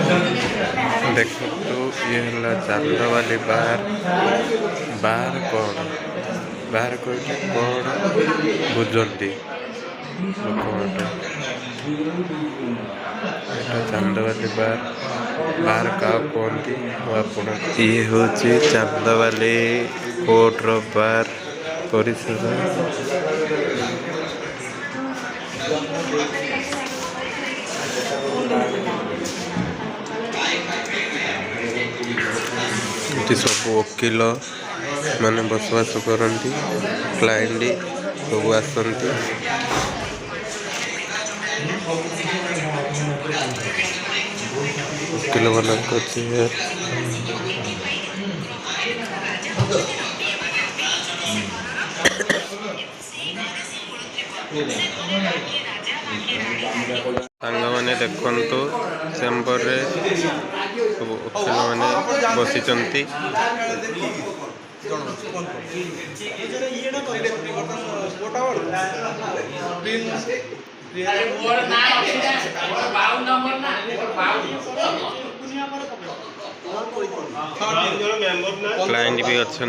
देखो ये है चांदवाली बार कोटे कौन बुझती लोक चांदवाली बार क्या कहती ये हूँ चांदवाली कोर्टर बार परिसर सब वकिल माने बसवास करती क्लाइंट सब आसती वकिल मान चेयर सांग मैंने देखु चेम्बर रे सब वकिल मैंने बसी क्लाइंट भी अच्छा